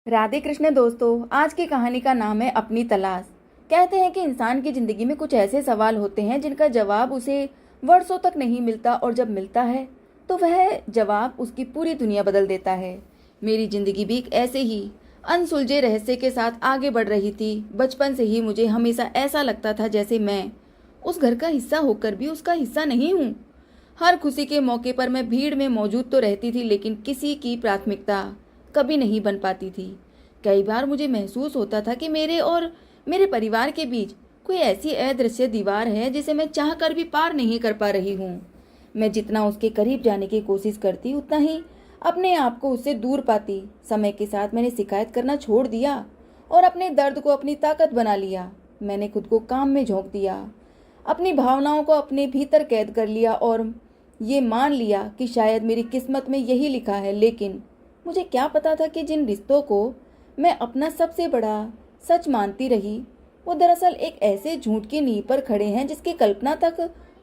राधे कृष्ण दोस्तों, आज की कहानी का नाम है अपनी तलाश। कहते हैं कि इंसान की जिंदगी में कुछ ऐसे सवाल होते हैं जिनका जवाब उसे वर्षों तक नहीं मिलता और जब मिलता है तो वह जवाब उसकी पूरी दुनिया बदल देता है। मेरी जिंदगी भी एक ऐसे ही अनसुलझे रहस्य के साथ आगे बढ़ रही थी। बचपन से ही मुझे हमेशा ऐसा लगता था जैसे मैं उस घर का हिस्सा होकर भी उसका हिस्सा नहीं हूँ। हर खुशी के मौके पर मैं भीड़ में मौजूद तो रहती थी, लेकिन किसी की प्राथमिकता कभी नहीं बन पाती थी। कई बार मुझे महसूस होता था कि मेरे और मेरे परिवार के बीच कोई ऐसी अदृश्य दीवार है जिसे मैं चाहकर भी पार नहीं कर पा रही हूँ। मैं जितना उसके करीब जाने की कोशिश करती उतना ही अपने आप को उससे दूर पाती। समय के साथ मैंने शिकायत करना छोड़ दिया और अपने दर्द को अपनी ताकत बना लिया। मैंने खुद को काम में झोंक दिया, अपनी भावनाओं को अपने भीतर कैद कर लिया और ये मान लिया कि शायद मेरी किस्मत में यही लिखा है। लेकिन मुझे क्या पता था कि जिन रिश्तों को मैं अपना सबसे बड़ा सच मानती रही वो दरअसल एक ऐसे झूठ की नींव पर खड़े हैं जिसकी कल्पना तक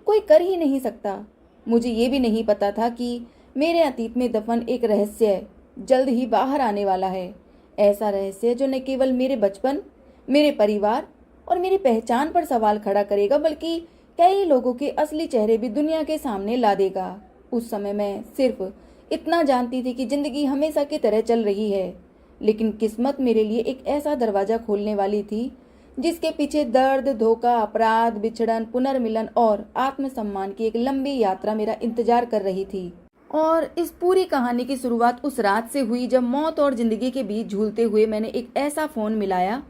कोई कर ही नहीं सकता। मुझे ये भी नहीं पता था कि मेरे अतीत में दफन एक रहस्य जल्द ही बाहर आने वाला है। ऐसा रहस्य जो न केवल मेरे बचपन, मेरे परिवार और मेरी पहचान पर सवाल खड़ा करेगा, बल्कि कई लोगों के असली चेहरे भी दुनिया के सामने ला देगा। उस समय मैं सिर्फ इतना जानती थी कि जिंदगी हमेशा की तरह चल रही है, लेकिन किस्मत मेरे लिए एक ऐसा दरवाजा खोलने वाली थी जिसके पीछे दर्द, धोखा, अपराध, बिछड़न, पुनर्मिलन और आत्मसम्मान की एक लंबी यात्रा मेरा इंतजार कर रही थी। और इस पूरी कहानी की शुरुआत उस रात से हुई जब मौत और जिंदगी के बीच झूलते हुए मैंने एक ऐसा फोन मिलाया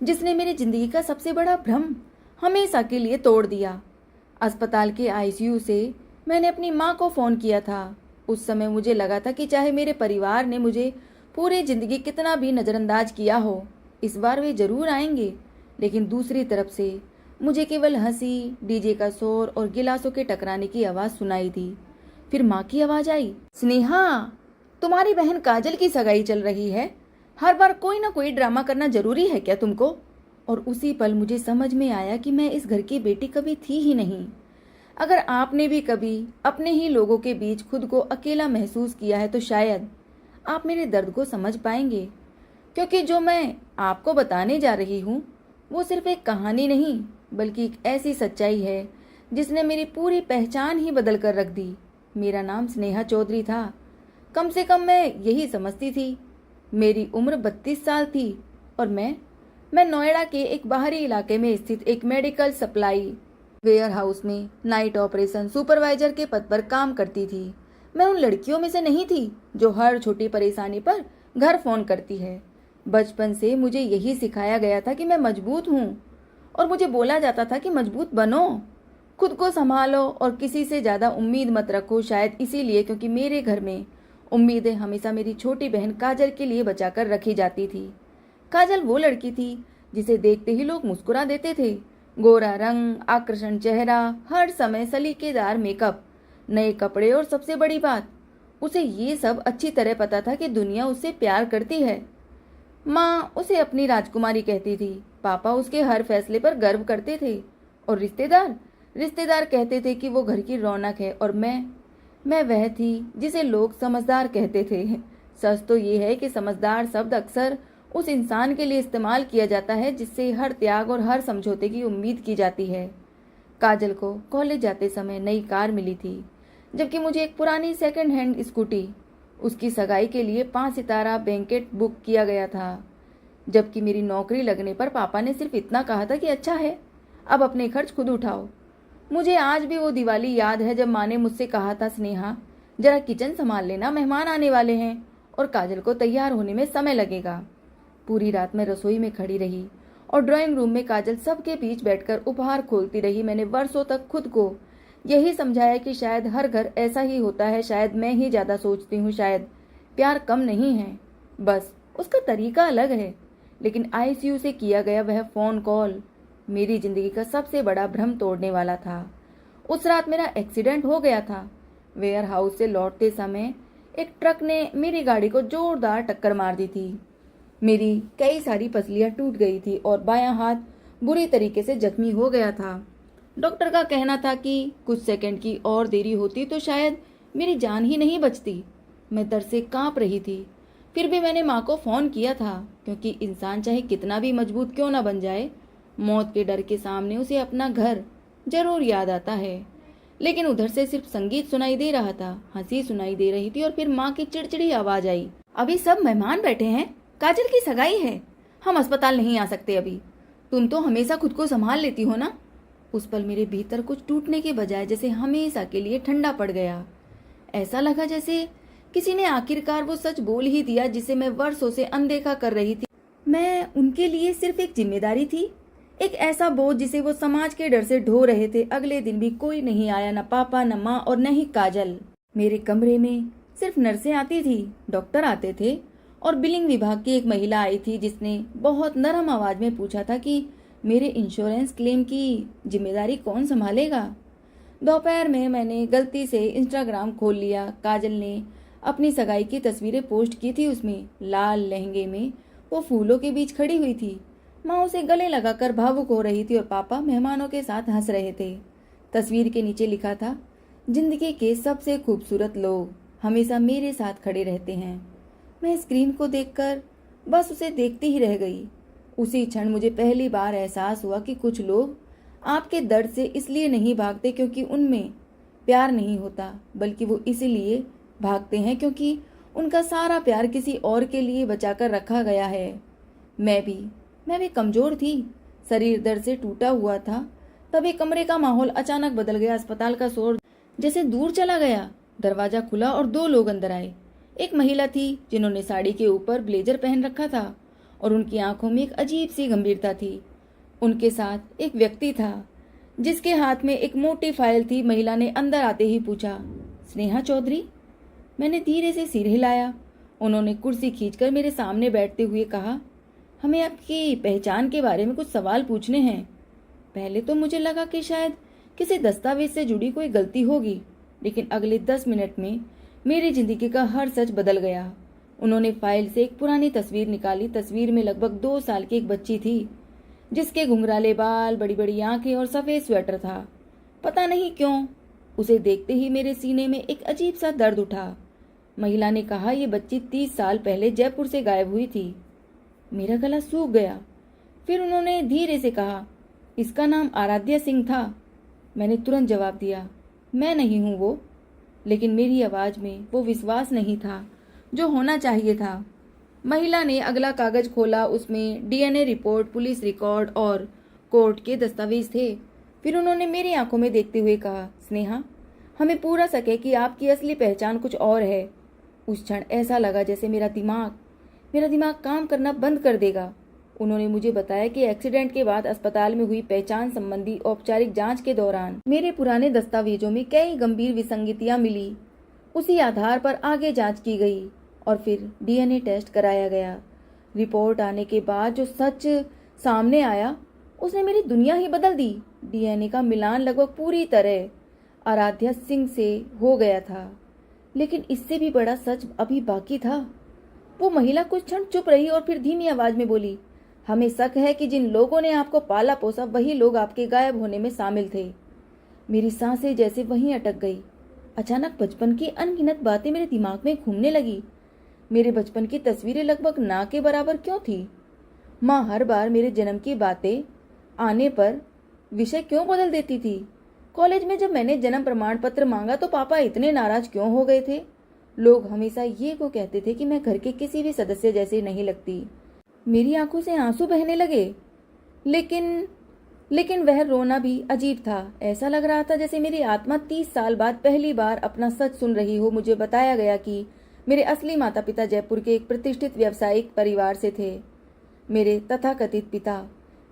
जिसने मेरी जिंदगी का सबसे बड़ा भ्रम हमेशा के लिए तोड़ दिया। अस्पताल के आईसीयू से मैंने अपनी माँ को फोन किया था। उस समय मुझे लगा था कि चाहे मेरे परिवार ने मुझे पूरी जिंदगी कितना भी नज़रअंदाज किया हो, इस बार वे जरूर आएंगे। लेकिन दूसरी तरफ से मुझे केवल हंसी, डीजे का शोर और गिलासों के टकराने की आवाज़ सुनाई दी। फिर माँ की आवाज़ आई, स्नेहा, तुम्हारी बहन काजल की सगाई चल रही है। हर बार कोई ना कोई ड्रामा करना जरूरी है क्या तुमको? और उसी पल मुझे समझ में आया कि मैं इस घर की बेटी कभी थी ही नहीं। अगर आपने भी कभी अपने ही लोगों के बीच खुद को अकेला महसूस किया है तो शायद आप मेरे दर्द को समझ पाएंगे, क्योंकि जो मैं आपको बताने जा रही हूँ वो सिर्फ एक कहानी नहीं बल्कि एक ऐसी सच्चाई है जिसने मेरी पूरी पहचान ही बदल कर रख दी। मेरा नाम स्नेहा चौधरी था। कम से कम मैं यही समझती थी। मेरी उम्र 32 साल थी और मैं नोएडा के एक बाहरी इलाके में स्थित एक मेडिकल सप्लाई वेयर हाउस में नाइट ऑपरेशन सुपरवाइजर के पद पर काम करती थी। मैं उन लड़कियों में से नहीं थी जो हर छोटी परेशानी पर घर फोन करती है। बचपन से मुझे यही सिखाया गया था कि मैं मजबूत हूँ और मुझे बोला जाता था कि मजबूत बनो, खुद को संभालो और किसी से ज़्यादा उम्मीद मत रखो। शायद इसीलिए क्योंकि मेरे घर में उम्मीदें हमेशा मेरी छोटी बहन काजल के लिए बचाकर रखी जाती थी। काजल वो लड़की थी जिसे देखते ही लोग मुस्कुरा देते थे। गोरा रंग, आकर्षण चेहरा, हर समय सलीकेदार मेकअप, नए कपड़े और सबसे बड़ी बात, उसे ये सब अच्छी तरह पता था कि दुनिया उससे प्यार करती है। माँ उसे अपनी राजकुमारी कहती थी, पापा उसके हर फैसले पर गर्व करते थे और रिश्तेदार कहते थे कि वो घर की रौनक है। और मैं वह थी जिसे लोग समझदार कहते थे। सच तो ये है कि समझदार शब्द अक्सर उस इंसान के लिए इस्तेमाल किया जाता है जिससे हर त्याग और हर समझौते की उम्मीद की जाती है। काजल को कॉलेज जाते समय नई कार मिली थी, जबकि मुझे एक पुरानी सेकंड हैंड स्कूटी। उसकी सगाई के लिए 5 सितारा बैंकेट बुक किया गया था, जबकि मेरी नौकरी लगने पर पापा ने सिर्फ इतना कहा था कि अच्छा है, अब अपने खर्च खुद उठाओ। मुझे आज भी वो दिवाली याद है जब माँ ने मुझसे कहा था, स्नेहा जरा किचन संभाल लेना, मेहमान आने वाले हैं और काजल को तैयार होने में समय लगेगा। पूरी रात मैं रसोई में खड़ी रही और ड्राइंग रूम में काजल सबके बीच बैठकर उपहार खोलती रही। मैंने वर्षों तक खुद को यही समझाया कि शायद हर घर ऐसा ही होता है, शायद मैं ही ज्यादा सोचती हूँ, शायद प्यार कम नहीं है, बस उसका तरीका अलग है। लेकिन आईसीयू से किया गया वह फोन कॉल मेरी जिंदगी का सबसे बड़ा भ्रम तोड़ने वाला था। उस रात मेरा एक्सीडेंट हो गया था। वेयर हाउस से लौटते समय एक ट्रक ने मेरी गाड़ी को जोरदार टक्कर मार दी थी। मेरी कई सारी पसलियां टूट गई थी और बायां हाथ बुरी तरीके से जख्मी हो गया था। डॉक्टर का कहना था कि कुछ सेकंड की और देरी होती तो शायद मेरी जान ही नहीं बचती। मैं डर से कांप रही थी। फिर भी मैंने माँ को फ़ोन किया था, क्योंकि इंसान चाहे कितना भी मजबूत क्यों ना बन जाए, मौत के डर के सामने उसे अपना घर जरूर याद आता है। लेकिन उधर से सिर्फ संगीत सुनाई दे रहा था, हंसी सुनाई दे रही थी और फिर माँ की चिड़चिड़ी आवाज आई, अभी सब मेहमान बैठे हैं, काजल की सगाई है, हम अस्पताल नहीं आ सकते अभी। तुम तो हमेशा खुद को संभाल लेती हो ना। उस पल मेरे भीतर कुछ टूटने के बजाय जैसे हमेशा के लिए ठंडा पड़ गया। ऐसा लगा जैसे किसी ने आखिरकार वो सच बोल ही दिया जिसे मैं वर्षों से अनदेखा कर रही थी। मैं उनके लिए सिर्फ एक जिम्मेदारी थी, एक ऐसा बोझ जिसे वो समाज के डर से ढो रहे थे। अगले दिन भी कोई नहीं आया, न पापा, न माँ और न ही काजल। मेरे कमरे में सिर्फ नर्सें आती थी, डॉक्टर आते थे और बिलिंग विभाग की एक महिला आई थी जिसने बहुत नरम आवाज में पूछा था कि मेरे इंश्योरेंस क्लेम की जिम्मेदारी कौन संभालेगा। दोपहर में मैंने गलती से इंस्टाग्राम खोल लिया। काजल ने अपनी सगाई की तस्वीरें पोस्ट की थी, उसमें लाल लहंगे में वो फूलों के बीच खड़ी हुई थी। माँ उसे गले लगाकर भावुक हो रही थी और पापा मेहमानों के साथ हंस रहे थे। तस्वीर के नीचे लिखा था, जिंदगी के सबसे खूबसूरत लोग हमेशा मेरे साथ खड़े रहते हैं। मैं स्क्रीन को देखकर बस उसे देखती ही रह गई। उसी क्षण मुझे पहली बार एहसास हुआ कि कुछ लोग आपके दर्द से इसलिए नहीं भागते क्योंकि उनमें प्यार नहीं होता, बल्कि वो इसीलिए भागते हैं क्योंकि उनका सारा प्यार किसी और के लिए बचाकर रखा गया है। मैं भी कमजोर थी, शरीर दर्द से टूटा हुआ था। तभी कमरे का माहौल अचानक बदल गया। अस्पताल का शोर जैसे दूर चला गया। दरवाजा खुला और दो लोग अंदर आए। एक महिला थी जिन्होंने साड़ी के ऊपर ब्लेजर पहन रखा था और उनकी आंखों में एक अजीब सी गंभीरता थी। उनके साथ एक व्यक्ति था जिसके हाथ में एक मोटी फाइल थी। महिला ने अंदर आते ही पूछा, स्नेहा चौधरी? मैंने धीरे से सिर हिलाया। उन्होंने कुर्सी खींचकर मेरे सामने बैठते हुए कहा, हमें आपकी पहचान के बारे में कुछ सवाल पूछने हैं। पहले तो मुझे लगा कि शायद किसी दस्तावेज से जुड़ी कोई गलती होगी, लेकिन अगले 10 मिनट में मेरी जिंदगी का हर सच बदल गया। उन्होंने फाइल से एक पुरानी तस्वीर निकाली। तस्वीर में लगभग 2 साल की एक बच्ची थी जिसके घुंघराले बाल, बड़ी बड़ी आंखें और सफेद स्वेटर था। पता नहीं क्यों उसे देखते ही मेरे सीने में एक अजीब सा दर्द उठा। महिला ने कहा, ये बच्ची 30 साल पहले जयपुर से गायब हुई थी। मेरा गला सूख गया। फिर उन्होंने धीरे से कहा, इसका नाम आराध्या सिंह था। मैंने तुरंत जवाब दिया, मैं नहीं हूं वो। लेकिन मेरी आवाज में वो विश्वास नहीं था जो होना चाहिए था। महिला ने अगला कागज खोला। उसमें डीएनए रिपोर्ट, पुलिस रिकॉर्ड और कोर्ट के दस्तावेज थे। फिर उन्होंने मेरी आंखों में देखते हुए कहा, स्नेहा, हमें पूरा शक है कि आपकी असली पहचान कुछ और है। उस क्षण ऐसा लगा जैसे मेरा दिमाग काम करना बंद कर देगा। उन्होंने मुझे बताया कि एक्सीडेंट के बाद अस्पताल में हुई पहचान संबंधी औपचारिक जांच के दौरान मेरे पुराने दस्तावेजों में कई गंभीर विसंगतियां मिली। उसी आधार पर आगे जांच की गई और फिर डीएनए टेस्ट कराया गया। रिपोर्ट आने के बाद जो सच सामने आया उसने मेरी दुनिया ही बदल दी। डीएनए का मिलान लगभग पूरी तरह आराध्या सिंह से हो गया था, लेकिन इससे भी बड़ा सच अभी बाकी था। वो महिला कुछ क्षण चुप रही और फिर धीमी आवाज में बोली, हमें शक है कि जिन लोगों ने आपको पाला पोसा वही लोग आपके गायब होने में शामिल थे। मेरी सांसें जैसे वहीं अटक गई। अचानक बचपन की अनगिनत बातें मेरे दिमाग में घूमने लगी। मेरे बचपन की तस्वीरें लगभग ना के बराबर क्यों थी? माँ हर बार मेरे जन्म की बातें आने पर विषय क्यों बदल देती थी? कॉलेज में जब मैंने जन्म प्रमाण पत्र मांगा तो पापा इतने नाराज क्यों हो गए थे? लोग हमेशा ये को कहते थे कि मैं घर के किसी भी सदस्य जैसे नहीं लगती। मेरी आंखों से आंसू बहने लगे। लेकिन वह रोना भी अजीब था। ऐसा लग रहा था जैसे मेरी आत्मा 30 साल बाद पहली बार अपना सच सुन रही हो। मुझे बताया गया कि मेरे असली माता पिता जयपुर के एक प्रतिष्ठित व्यावसायिक परिवार से थे। मेरे तथाकथित पिता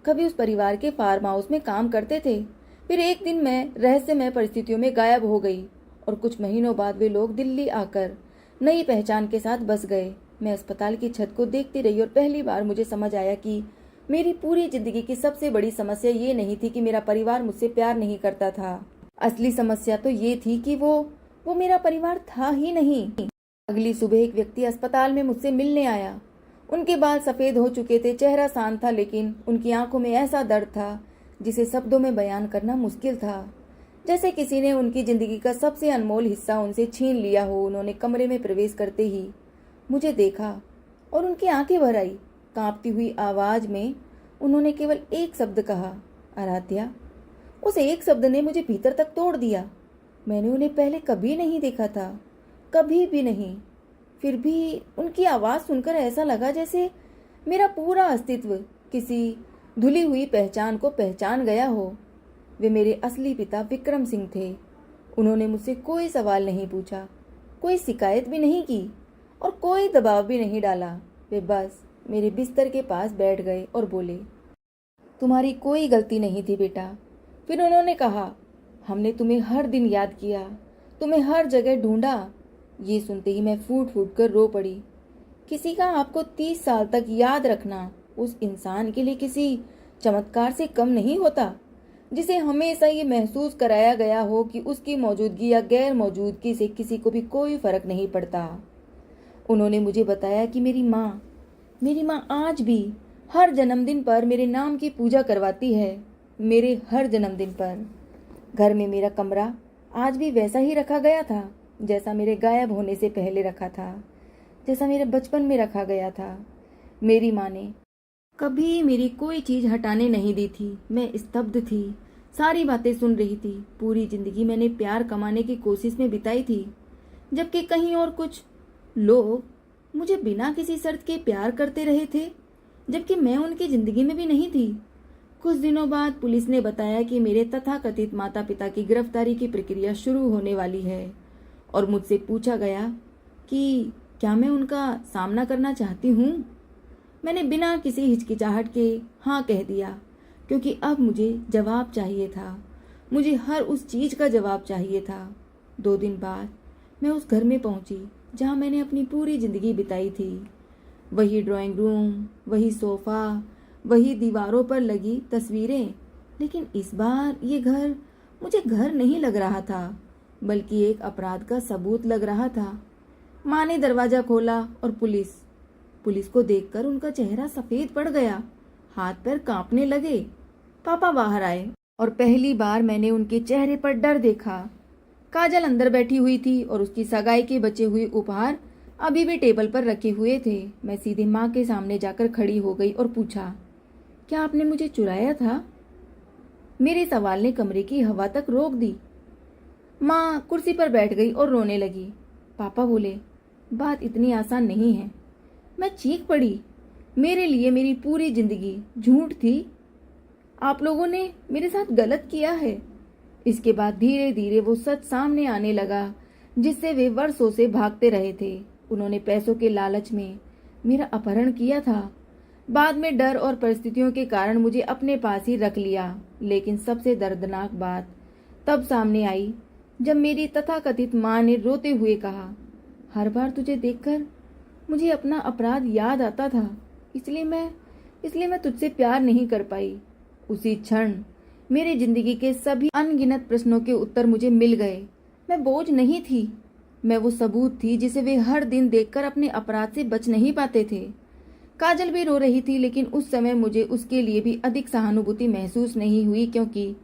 कभी उस परिवार के फार्म हाउस में काम करते थे। फिर एक दिन मैं रहस्यमय परिस्थितियों में गायब हो गई और कुछ महीनों बाद वे लोग दिल्ली आकर नई पहचान के साथ बस गए। मैं अस्पताल की छत को देखती रही और पहली बार मुझे समझ आया कि मेरी पूरी जिंदगी की सबसे बड़ी समस्या ये नहीं थी कि मेरा परिवार मुझसे प्यार नहीं करता था। असली समस्या तो ये थी कि वो मेरा परिवार था ही नहीं। अगली सुबह एक व्यक्ति अस्पताल में मुझसे मिलने आया। उनके बाल सफेद हो चुके थे, चेहरा शांत था, लेकिन उनकी आंखों में ऐसा दर्द था जिसे शब्दों में बयान करना मुश्किल था। जैसे किसी ने उनकी जिंदगी का सबसे अनमोल हिस्सा उनसे छीन लिया हो। उन्होंने कमरे में प्रवेश करते ही मुझे देखा और उनकी आंखें भर आई। कांपती हुई आवाज में उन्होंने केवल एक शब्द कहा, आराध्या। उस एक शब्द ने मुझे भीतर तक तोड़ दिया। मैंने उन्हें पहले कभी नहीं देखा था, कभी भी नहीं। फिर भी उनकी आवाज़ सुनकर ऐसा लगा जैसे मेरा पूरा अस्तित्व किसी धुली हुई पहचान को पहचान गया हो। वे मेरे असली पिता विक्रम सिंह थे। उन्होंने मुझसे कोई सवाल नहीं पूछा, कोई शिकायत भी नहीं की और कोई दबाव भी नहीं डाला। वे बस मेरे बिस्तर के पास बैठ गए और बोले, तुम्हारी कोई गलती नहीं थी बेटा। फिर उन्होंने कहा, हमने तुम्हें हर दिन याद किया, तुम्हें हर जगह ढूंढा। ये सुनते ही मैं फूट फूट कर रो पड़ी। किसी का आपको 30 साल तक याद रखना उस इंसान के लिए किसी चमत्कार से कम नहीं होता, जिसे हमेशा ये महसूस कराया गया हो कि उसकी मौजूदगी या गैर मौजूदगी से किसी को भी कोई फर्क नहीं पड़ता। उन्होंने मुझे बताया कि मेरी माँ आज भी हर जन्मदिन पर मेरे नाम की पूजा करवाती है। मेरे हर जन्मदिन पर घर में मेरा कमरा आज भी वैसा ही रखा गया था जैसा मेरे गायब होने से पहले रखा था, जैसा मेरे बचपन में रखा गया था। मेरी माँ ने कभी मेरी कोई चीज़ हटाने नहीं दी थी। मैं स्तब्ध थी, सारी बातें सुन रही थी। पूरी जिंदगी मैंने प्यार कमाने की कोशिश में बिताई थी, जबकि कहीं और कुछ लोग मुझे बिना किसी शर्त के प्यार करते रहे थे, जबकि मैं उनकी जिंदगी में भी नहीं थी। कुछ दिनों बाद पुलिस ने बताया कि मेरे तथाकथित माता पिता की गिरफ्तारी की प्रक्रिया शुरू होने वाली है और मुझसे पूछा गया कि क्या मैं उनका सामना करना चाहती हूँ। मैंने बिना किसी हिचकिचाहट के हाँ कह दिया, क्योंकि अब मुझे जवाब चाहिए था। मुझे हर उस चीज़ का जवाब चाहिए था। 2 दिन बाद मैं उस घर में पहुंची जहां मैंने अपनी पूरी जिंदगी बिताई थी। वही ड्राइंग रूम, वही सोफ़ा, वही दीवारों पर लगी तस्वीरें, लेकिन इस बार ये घर मुझे घर नहीं लग रहा था, बल्कि एक अपराध का सबूत लग रहा था। माँ ने दरवाज़ा खोला और पुलिस को देखकर उनका चेहरा सफ़ेद पड़ गया, हाथ पैर कांपने लगे। पापा बाहर आए और पहली बार मैंने उनके चेहरे पर डर देखा। काजल अंदर बैठी हुई थी और उसकी सगाई के बचे हुए उपहार अभी भी टेबल पर रखे हुए थे। मैं सीधे माँ के सामने जाकर खड़ी हो गई और पूछा, क्या आपने मुझे चुराया था? मेरे सवाल ने कमरे की हवा तक रोक दी। माँ कुर्सी पर बैठ गई और रोने लगी। पापा बोले, बात इतनी आसान नहीं है। मैं चीख पड़ी, मेरे लिए मेरी पूरी जिंदगी झूठ थी। आप लोगों ने मेरे साथ गलत किया है। इसके बाद धीरे धीरे वो सच सामने आने लगा जिससे वे वर्षों से भागते रहे थे। उन्होंने पैसों के लालच में मेरा अपहरण किया था। बाद में डर और परिस्थितियों के कारण मुझे अपने पास ही रख लिया। लेकिन सबसे दर्दनाक बात तब सामने आई जब मेरी तथाकथित माँ ने रोते हुए कहा, हर बार तुझे देखकर मुझे अपना अपराध याद आता था, इसलिए मैं तुझसे प्यार नहीं कर पाई। उसी क्षण मेरी जिंदगी के सभी अनगिनत प्रश्नों के उत्तर मुझे मिल गए। मैं बोझ नहीं थी, मैं वो सबूत थी जिसे वे हर दिन देखकर अपने अपराध से बच नहीं पाते थे। काजल भी रो रही थी, लेकिन उस समय मुझे उसके लिए भी अधिक सहानुभूति महसूस नहीं हुई, क्योंकि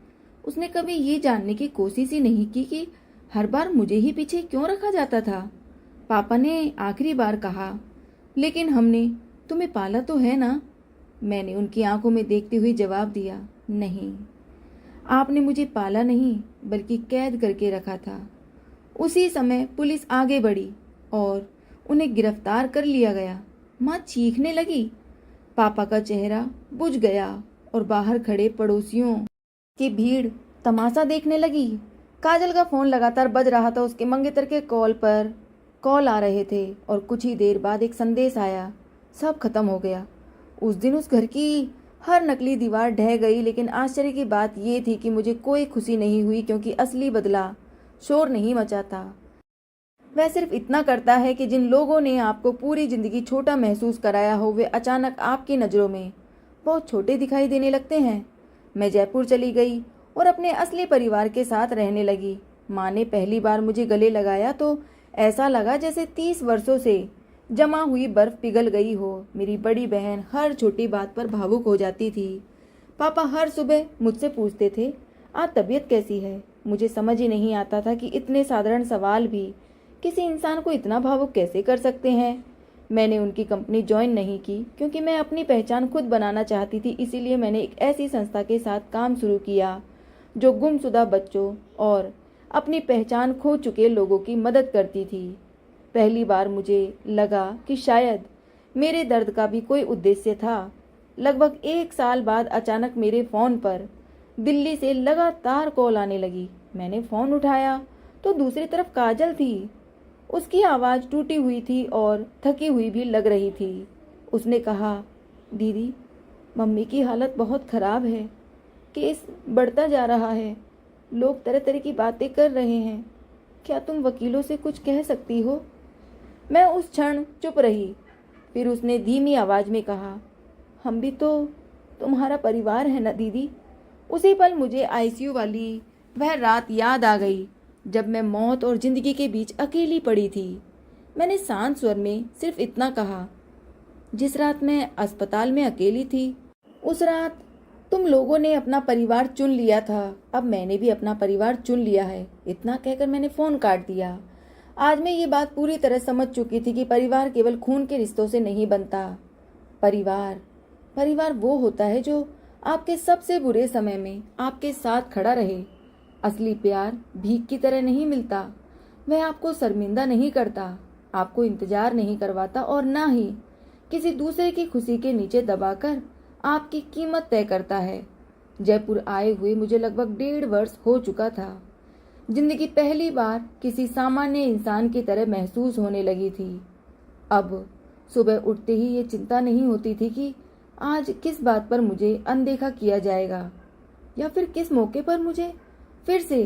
उसने कभी ये जानने की कोशिश ही नहीं की कि हर बार मुझे ही पीछे क्यों रखा जाता था। पापा ने आखिरी बार कहा, लेकिन हमने तुम्हें पाला तो है ना? मैंने उनकी आंखों में देखते हुए जवाब दिया, नहीं, आपने मुझे पाला नहीं बल्कि कैद करके रखा था। उसी समय पुलिस आगे बढ़ी और उन्हें गिरफ्तार कर लिया गया। माँ चीखने लगी। पापा का चेहरा बुझ गया और बाहर खड़े पड़ोसियों की भीड़ तमाशा देखने लगी। काजल का फोन लगातार बज रहा था। उसके मंगेतर के कॉल आ रहे थे और कुछ ही देर बाद एक संदेश आया, सब खत्म हो गया। उस दिन उस घर की हर नकली दीवार ढह गई, लेकिन आश्चर्य की बात यह थी कि मुझे कोई खुशी नहीं हुई, क्योंकि असली बदला शोर नहीं मचा था। वह सिर्फ इतना करता है कि जिन लोगों ने आपको पूरी जिंदगी छोटा महसूस कराया हो, वे अचानक आपकी नज़रों में बहुत छोटे दिखाई देने लगते हैं। मैं जयपुर चली गई और अपने असली परिवार के साथ रहने लगी। माँ ने पहली बार मुझे गले लगाया तो ऐसा लगा जैसे 30 वर्षों से जमा हुई बर्फ पिघल गई हो। मेरी बड़ी बहन हर छोटी बात पर भावुक हो जाती थी। पापा हर सुबह मुझसे पूछते थे, आज तबीयत कैसी है? मुझे समझ ही नहीं आता था कि इतने साधारण सवाल भी किसी इंसान को इतना भावुक कैसे कर सकते हैं। मैंने उनकी कंपनी ज्वाइन नहीं की क्योंकि मैं अपनी पहचान खुद बनाना चाहती थी। इसीलिए मैंने एक ऐसी संस्था के साथ काम शुरू किया जो गुमशुदा बच्चों और अपनी पहचान खो चुके लोगों की मदद करती थी। पहली बार मुझे लगा कि शायद मेरे दर्द का भी कोई उद्देश्य था। लगभग 1 साल बाद अचानक मेरे फ़ोन पर दिल्ली से लगातार कॉल आने लगी। मैंने फ़ोन उठाया तो दूसरी तरफ काजल थी। उसकी आवाज़ टूटी हुई थी और थकी हुई भी लग रही थी। उसने कहा, दीदी, मम्मी की हालत बहुत ख़राब है। केस बढ़ता जा रहा है। लोग तरह तरह की बातें कर रहे हैं। क्या तुम वकीलों से कुछ कह सकती हो? मैं उस क्षण चुप रही। फिर उसने धीमी आवाज़ में कहा, हम भी तो तुम्हारा परिवार है ना दीदी। उसी पल मुझे आईसीयू वाली वह रात याद आ गई जब मैं मौत और जिंदगी के बीच अकेली पड़ी थी। मैंने शांत स्वर में सिर्फ इतना कहा, जिस रात मैं अस्पताल में अकेली थी, उस रात तुम लोगों ने अपना परिवार चुन लिया था। अब मैंने भी अपना परिवार चुन लिया है। इतना कहकर मैंने फ़ोन काट दिया। आज मैं ये बात पूरी तरह समझ चुकी थी कि परिवार केवल खून के रिश्तों से नहीं बनता। परिवार परिवार वो होता है जो आपके सबसे बुरे समय में आपके साथ खड़ा रहे। असली प्यार भीख की तरह नहीं मिलता। वह आपको शर्मिंदा नहीं करता, आपको इंतजार नहीं करवाता और ना ही किसी दूसरे की खुशी के नीचे दबाकर आपकी कीमत तय करता है। जयपुर आए हुए मुझे लगभग 1.5 वर्ष हो चुका था। जिंदगी पहली बार किसी सामान्य इंसान की तरह महसूस होने लगी थी। अब सुबह उठते ही ये चिंता नहीं होती थी कि आज किस बात पर मुझे अनदेखा किया जाएगा या फिर किस मौके पर मुझे फिर से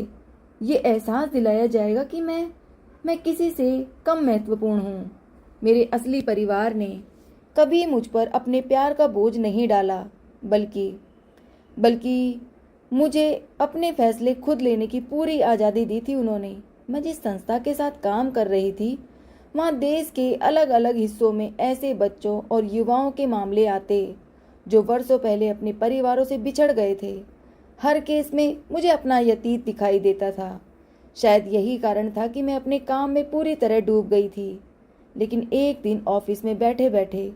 ये एहसास दिलाया जाएगा कि मैं किसी से कम महत्वपूर्ण हूँ। मेरे असली परिवार ने कभी मुझ पर अपने प्यार का बोझ नहीं डाला, बल्कि मुझे अपने फैसले खुद लेने की पूरी आज़ादी दी थी उन्होंने। मैं जिस संस्था के साथ काम कर रही थी, वहाँ देश के अलग अलग हिस्सों में ऐसे बच्चों और युवाओं के मामले आते जो वर्षों पहले अपने परिवारों से बिछड़ गए थे। हर केस में मुझे अपना अतीत दिखाई देता था। शायद यही कारण था कि मैं अपने काम में पूरी तरह डूब गई थी। लेकिन एक दिन ऑफिस में बैठे बैठे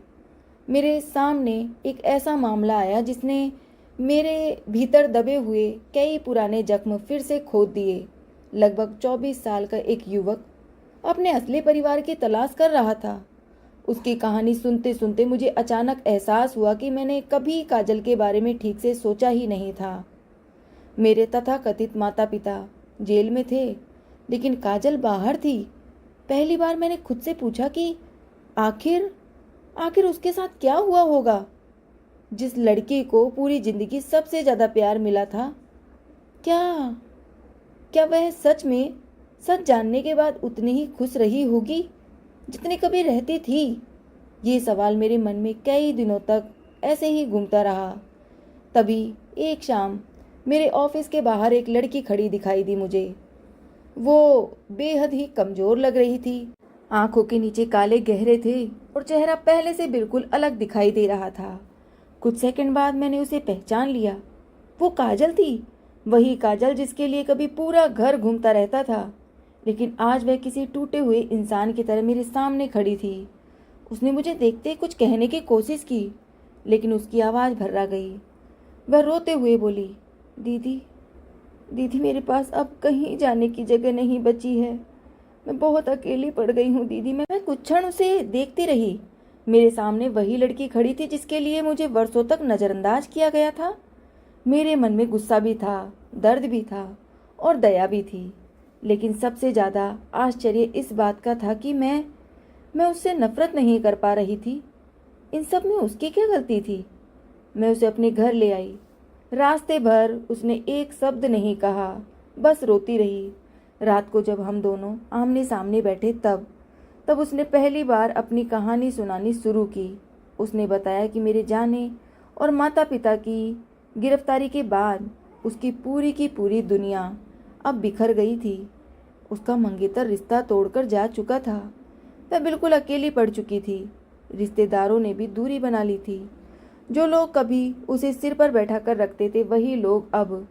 मेरे सामने एक ऐसा मामला आया जिसने मेरे भीतर दबे हुए कई पुराने जख्म फिर से खोद दिए। लगभग 24 साल का एक युवक अपने असली परिवार की तलाश कर रहा था। उसकी कहानी सुनते सुनते मुझे अचानक एहसास हुआ कि मैंने कभी काजल के बारे में ठीक से सोचा ही नहीं था। मेरे तथाकथित माता पिता जेल में थे, लेकिन काजल बाहर थी। पहली बार मैंने खुद से पूछा कि आखिर उसके साथ क्या हुआ होगा। जिस लड़की को पूरी जिंदगी सबसे ज्यादा प्यार मिला था, क्या वह सच जानने के बाद उतनी ही खुश रही होगी जितनी कभी रहती थी? ये सवाल मेरे मन में कई दिनों तक ऐसे ही घूमता रहा। तभी एक शाम मेरे ऑफिस के बाहर एक लड़की खड़ी दिखाई दी मुझे। वो बेहद ही कमजोर लग रही थी। आंखों के नीचे काले गहरे थे और चेहरा पहले से बिल्कुल अलग दिखाई दे रहा था। कुछ सेकंड बाद मैंने उसे पहचान लिया। वो काजल थी, वही काजल जिसके लिए कभी पूरा घर घूमता रहता था। लेकिन आज वह किसी टूटे हुए इंसान की तरह मेरे सामने खड़ी थी। उसने मुझे देखते कुछ कहने की कोशिश की, लेकिन उसकी आवाज़ भर्रा गई। वह रोते हुए बोली, दीदी, मेरे पास अब कहीं जाने की जगह नहीं बची है। मैं बहुत अकेली पड़ गई हूँ दीदी। मैं कुछ क्षण उसे देखती रही। मेरे सामने वही लड़की खड़ी थी जिसके लिए मुझे वर्षों तक नज़रअंदाज किया गया था। मेरे मन में गुस्सा भी था, दर्द भी था और दया भी थी। लेकिन सबसे ज़्यादा आश्चर्य इस बात का था कि मैं उससे नफरत नहीं कर पा रही थी। इन सब में उसकी क्या गलती थी? मैं उसे अपने घर ले आई। रास्ते भर उसने एक शब्द नहीं कहा, बस रोती रही। रात को जब हम दोनों आमने सामने बैठे तब उसने पहली बार अपनी कहानी सुनानी शुरू की। उसने बताया कि मेरे जाने और माता पिता की गिरफ्तारी के बाद उसकी पूरी की पूरी दुनिया अब बिखर गई थी। उसका मंगेतर रिश्ता तोड़कर जा चुका था। वह बिल्कुल अकेली पड़ चुकी थी। रिश्तेदारों ने भी दूरी बना ली थी। जो लोग कभी उसे सिर पर बैठा कर रखते थे, वही लोग अब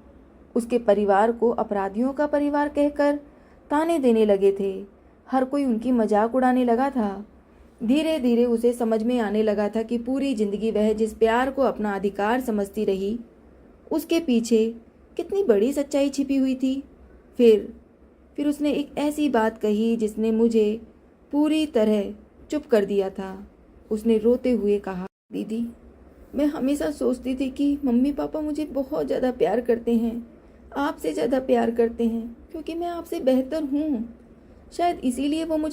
उसके परिवार को अपराधियों का परिवार कहकर ताने देने लगे थे। हर कोई उनकी मजाक उड़ाने लगा था। धीरे धीरे उसे समझ में आने लगा था कि पूरी जिंदगी वह जिस प्यार को अपना अधिकार समझती रही, उसके पीछे कितनी बड़ी सच्चाई छिपी हुई थी। फिर उसने एक ऐसी बात कही जिसने मुझे पूरी तरह चुप कर दिया था। उसने रोते हुए कहा, दीदी, मैं हमेशा सोचती थी कि मम्मी पापा मुझे बहुत ज़्यादा प्यार करते हैं, आपसे ज़्यादा प्यार करते हैं, क्योंकि मैं आपसे बेहतर हूँ। शायद इसीलिए वो मुझे